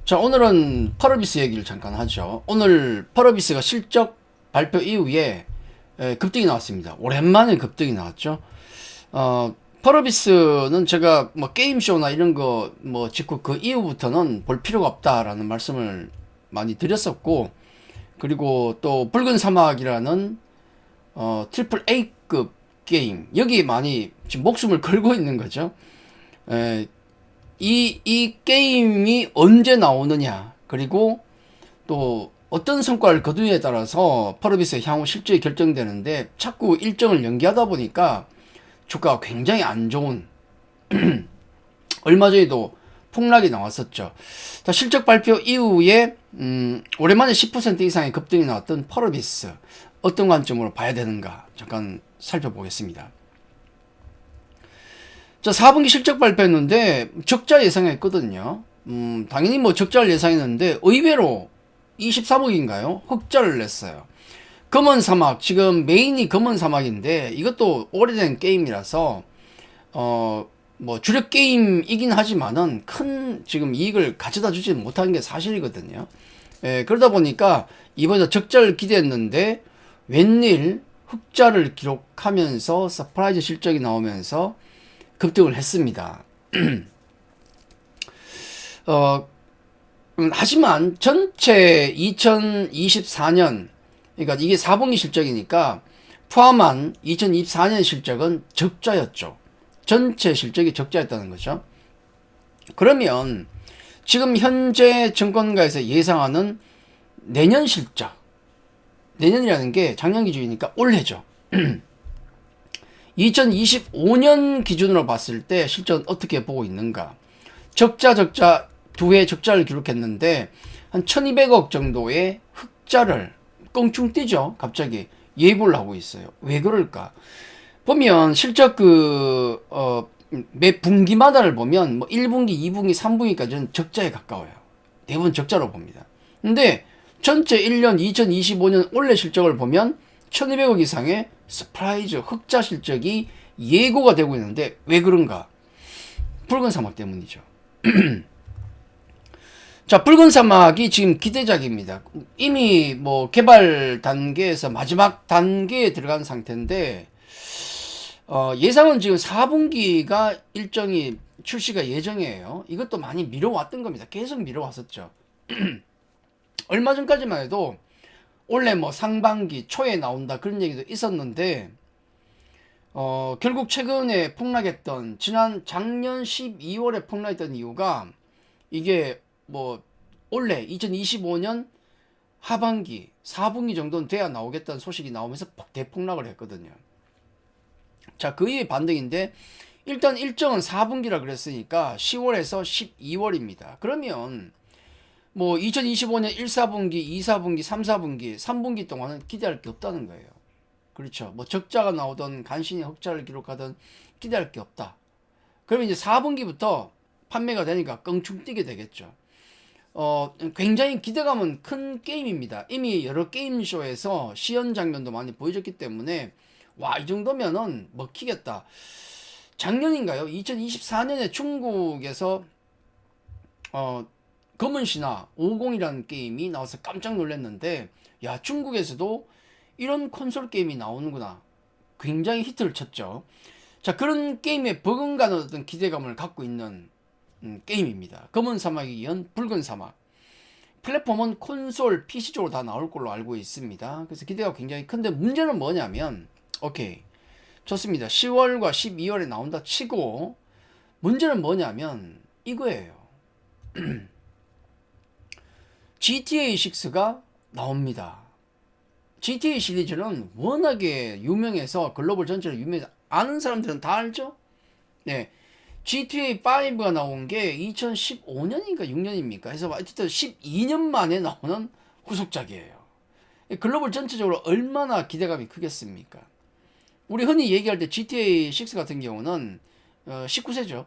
자, 오늘은 펄어비스 얘기를 잠깐 하죠. 오늘 펄어비스가 실적 발표 이후에 급등이 나왔습니다. 오랜만에 급등이 나왔죠. 펄어비스는 제가 뭐 게임쇼나 이런 거 뭐 짓고 그 이후부터는 볼 필요가 없다라는 말씀을 많이 드렸었고, 그리고 또 붉은 사막이라는 트리플 A급 게임, 여기 많이 지금 목숨을 걸고 있는 거죠. 이 게임이 언제 나오느냐, 그리고 또 어떤 성과를 거두느냐에 따라서 펄어비스의 향후 실적이 결정되는데, 자꾸 일정을 연기하다 보니까 주가가 굉장히 안 좋은 얼마 전에도 폭락이 나왔었죠. 실적 발표 이후에 오랜만에 10% 이상의 급등이 나왔던 펄어비스, 어떤 관점으로 봐야 되는가 잠깐 살펴보겠습니다. 자, 4분기 실적 발표했는데 적자 예상했거든요. 당연히 뭐 적자를 예상했는데 의외로 23억인가요? 흑자를 냈어요. 검은 사막, 지금 메인이 검은 사막인데 이것도 오래된 게임이라서 뭐 주력 게임이긴 하지만은 큰 지금 이익을 가져다 주지 못한 게 사실이거든요. 그러다 보니까 이번에 적자를 기대했는데 웬일 흑자를 기록하면서 서프라이즈 실적이 나오면서 급등을 했습니다. 하지만 전체 2024년, 그러니까 이게 4분기 실적이니까 포함한 2024년 실적은 적자였죠. 전체 실적이 적자였다는 거죠. 그러면 지금 현재 증권가에서 예상하는 내년 실적, 내년이라는 게 작년 기준이니까 올해죠. 2025년 기준으로 봤을 때 실적은 어떻게 보고 있는가? 적자 두 해 적자를 기록했는데 한 1200억 정도의 흑자를 껑충 뛰죠. 갑자기 예고를 하고 있어요. 왜 그럴까? 보면 실적 매 분기마다를 보면 뭐 1분기, 2분기, 3분기까지는 적자에 가까워요. 대부분 적자로 봅니다. 근데 전체 1년 2025년 올해 실적을 보면 1200억 이상의 서프라이즈 흑자 실적이 예고가 되고 있는데 왜 그런가? 붉은 사막 때문이죠. 자, 붉은 사막이 지금 기대작입니다. 이미 뭐 개발 단계에서 마지막 단계에 들어간 상태인데 예상은 지금 4분기가 일정이 출시가 예정이에요. 이것도 많이 미뤄왔던 겁니다. 계속 미뤄왔었죠. 얼마 전까지만 해도 원래 뭐 상반기 초에 나온다 그런 얘기도 있었는데 결국 최근에 폭락했던 작년 12월에 폭락했던 이유가 이게 뭐 원래 2025년 하반기 4분기 정도는 돼야 나오겠다는 소식이 나오면서 대폭락을 했거든요. 자, 그 이후에 반등인데 일단 일정은 4분기라 그랬으니까 10월에서 12월입니다. 그러면 뭐 2025년 1, 4분기, 2, 4분기, 3, 4분기, 3분기 동안은 기대할 게 없다는 거예요. 그렇죠. 뭐 적자가 나오던 간신히 흑자를 기록하던 기대할 게 없다. 그러면 이제 4분기부터 판매가 되니까 껑충 뛰게 되겠죠. 굉장히 기대감은 큰 게임입니다. 이미 여러 게임쇼에서 시연 장면도 많이 보여줬기 때문에 와, 이 정도면은 먹히겠다. 작년인가요? 2024년에 중국에서 검은 신화 50이라는 게임이 나와서 깜짝 놀랐는데, 야, 중국에서도 이런 콘솔 게임이 나오는구나. 굉장히 히트를 쳤죠. 자, 그런 게임에 버금가는 어떤 기대감을 갖고 있는 게임입니다. 검은 사막에 이은 붉은 사막. 플랫폼은 콘솔, PC 쪽으로 다 나올 걸로 알고 있습니다. 그래서 기대가 굉장히 큰데 문제는 뭐냐면, 오케이, 좋습니다. 10월과 12월에 나온다 치고 문제는 뭐냐면 이거예요. GTA 6가 나옵니다. GTA 시리즈는 워낙에 유명해서 글로벌 전체로 유명해서 아는 사람들은 다 알죠? 네. GTA 5가 나온 게 2015년인가 6년입니까? 해서 어쨌든 12년 만에 나오는 후속작이에요. 글로벌 전체적으로 얼마나 기대감이 크겠습니까? 우리 흔히 얘기할 때 GTA 6 같은 경우는 19세죠.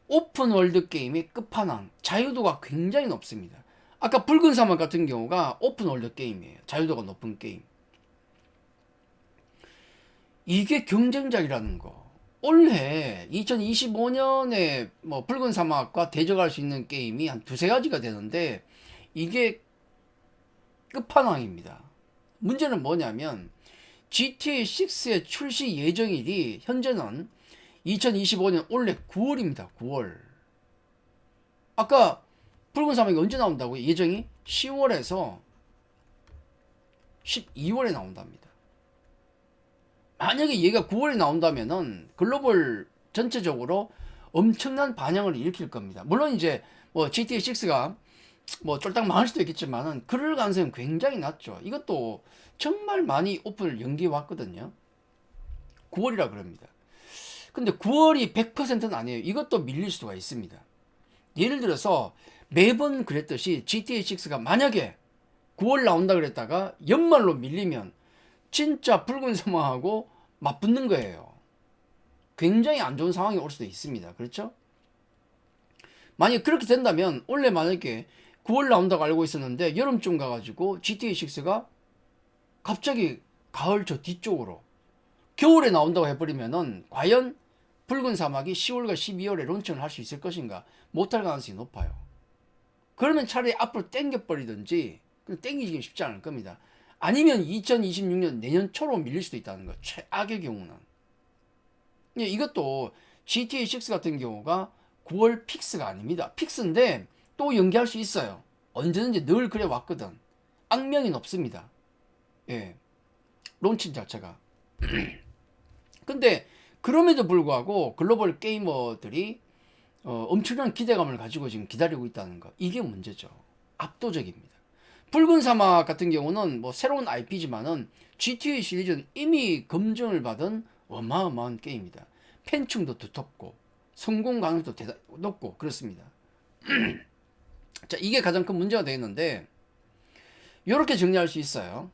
오픈 월드 게임의 끝판왕, 자유도가 굉장히 높습니다. 아까 붉은 사막 같은 경우가 오픈 월드 게임이에요. 자유도가 높은 게임. 이게 경쟁작이라는 거. 올해 2025년에 뭐 붉은 사막과 대적할 수 있는 게임이 한 두세 가지가 되는데 이게 끝판왕입니다. 문제는 뭐냐면 GTA 6의 출시 예정일이 현재는 2025년 올해 9월입니다. 9월. 아까 붉은 사막이 언제 나온다고요? 예정이 10월에서 12월에 나온답니다. 만약에 얘가 9월에 나온다면은 글로벌 전체적으로 엄청난 반향을 일으킬 겁니다. 물론 이제 뭐 GTA 6가 뭐 쫄딱 망할 수도 있겠지만은 그럴 가능성은 굉장히 낮죠. 이것도 정말 많이 오픈을 연기해 왔거든요. 9월이라 그럽니다. 근데 9월이 100%는 아니에요. 이것도 밀릴 수가 있습니다. 예를 들어서 매번 그랬듯이 GTA 6가 만약에 9월 나온다 그랬다가 연말로 밀리면 진짜 붉은 사막하고 맞붙는 거예요. 굉장히 안 좋은 상황이 올 수도 있습니다. 그렇죠? 만약 그렇게 된다면 원래 만약에 9월 나온다고 알고 있었는데 여름쯤 가가지고 GTA 6가 갑자기 가을 저 뒤쪽으로 겨울에 나온다고 해버리면은 과연 붉은 사막이 10월과 12월에 론칭을 할 수 있을 것인가? 못할 가능성이 높아요. 그러면 차라리 앞으로 땡겨버리든지 땡기기 쉽지 않을 겁니다. 아니면 2026년 내년 초로 밀릴 수도 있다는 거. 최악의 경우는. 이것도 GTA 6 같은 경우가 9월 픽스가 아닙니다. 픽스인데 또 연기할 수 있어요. 언제든지 늘 그래 왔거든. 악명이 높습니다. 예. 론칭 자체가. 근데 그럼에도 불구하고 글로벌 게이머들이 엄청난 기대감을 가지고 지금 기다리고 있다는 거. 이게 문제죠. 압도적입니다. 붉은 사막 같은 경우는 뭐 새로운 IP지만은 GTA 시리즈는 이미 검증을 받은 어마어마한 게임이다. 팬층도 두텁고 성공 가능성도 높고 그렇습니다. 자, 이게 가장 큰 문제가 되겠는데 이렇게 정리할 수 있어요.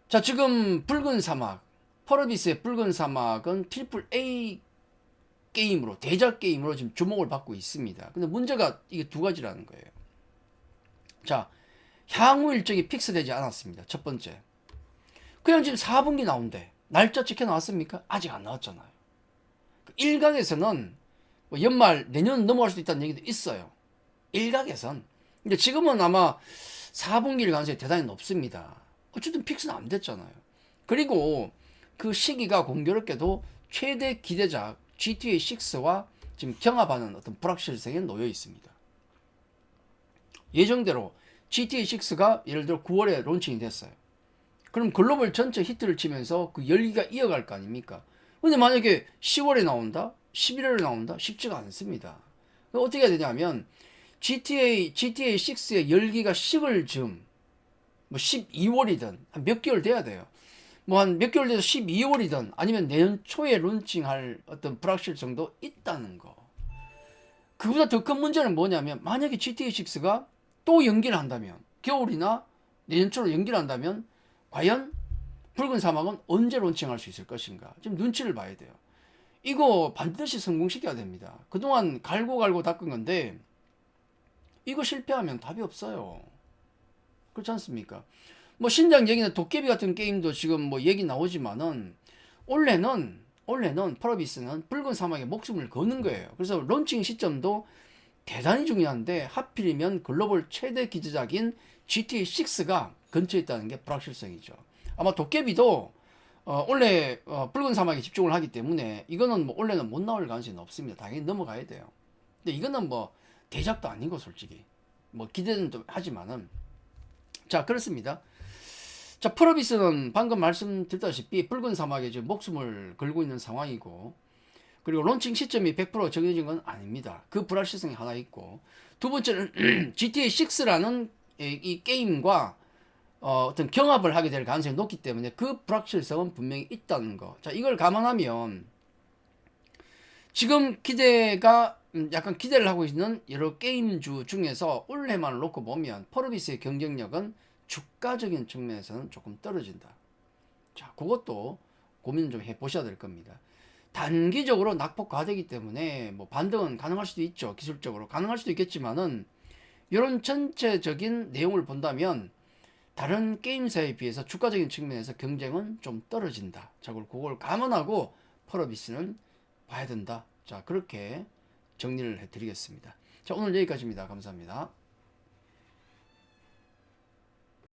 자, 지금 붉은 사막, 펄어비스의 붉은 사막은 트리플 A 게임으로, 대작 게임으로 지금 주목을 받고 있습니다. 근데 문제가 이게 두 가지라는 거예요. 자, 향후 일정이 픽스되지 않았습니다. 첫 번째. 그냥 지금 4분기 나온대. 날짜 찍혀 나왔습니까? 아직 안 나왔잖아요. 일각에서는 뭐 연말 내년 넘어갈 수도 있다는 얘기도 있어요. 일각에선. 근데 지금은 아마 4분기일 가능성이 대단히 높습니다. 어쨌든 픽스는 안 됐잖아요. 그리고 그 시기가 공교롭게도 최대 기대작 GTA 6와 지금 경합하는 어떤 불확실성에 놓여 있습니다. 예정대로 GTA 6가 예를 들어 9월에 론칭이 됐어요. 그럼 글로벌 전체 히트를 치면서 그 열기가 이어갈 거 아닙니까? 근데 만약에 10월에 나온다? 11월에 나온다? 쉽지가 않습니다. 어떻게 해야 되냐면 GTA 6의 열기가 식을 즈음 뭐 12월이든 한 몇 개월 돼야 돼요. 뭐 한 몇 개월 돼서 12월이든 아니면 내년 초에 론칭할 어떤 불확실성도 있다는 거. 그보다 더 큰 문제는 뭐냐면 만약에 GTA 6가 또 연기를 한다면 겨울이나 내년 초로 연기를 한다면 과연 붉은 사막은 언제 론칭할 수 있을 것인가. 좀 눈치를 봐야 돼요. 이거 반드시 성공시켜야 됩니다. 그동안 갈고 닦은 건데 이거 실패하면 답이 없어요. 그렇지 않습니까? 뭐 신작 얘기는 도깨비 같은 게임도 지금 뭐 얘기 나오지만은 올해는 펄어비스는 붉은 사막에 목숨을 거는 거예요. 그래서 론칭 시점도 대단히 중요한데 하필이면 글로벌 최대 기대작인 GTA 6가 근처에 있다는 게 불확실성이죠. 아마 도깨비도 원래 붉은 사막에 집중을 하기 때문에 이거는 뭐 원래는 못 나올 가능성이 없습니다. 당연히 넘어가야 돼요. 근데 이거는 뭐 대작도 아니고 솔직히 뭐 기대는 좀 하지만은 자 그렇습니다. 자 펄어비스는 방금 말씀드렸다시피 붉은 사막에 지금 목숨을 걸고 있는 상황이고 그리고 론칭 시점이 100% 정해진 건 아닙니다. 그 불확실성이 하나 있고 두 번째는 GTA 6라는 이 게임과 어떤 경합을 하게 될 가능성이 높기 때문에 그 불확실성은 분명히 있다는 거. 자, 이걸 감안하면 지금 기대가 약간 기대를 하고 있는 여러 게임주 중에서 올해만 놓고 보면 펄어비스의 경쟁력은 주가적인 측면에서는 조금 떨어진다. 자, 그것도 고민 좀 해보셔야 될 겁니다. 단기적으로 낙폭 과대이기 때문에 뭐 반등은 가능할 수도 있죠. 기술적으로 가능할 수도 있겠지만은 이런 전체적인 내용을 본다면 다른 게임사에 비해서 주가적인 측면에서 경쟁은 좀 떨어진다. 자, 그걸 감안하고 펄어비스는 봐야 된다. 자, 그렇게 정리를 해드리겠습니다. 자, 오늘 여기까지입니다. 감사합니다.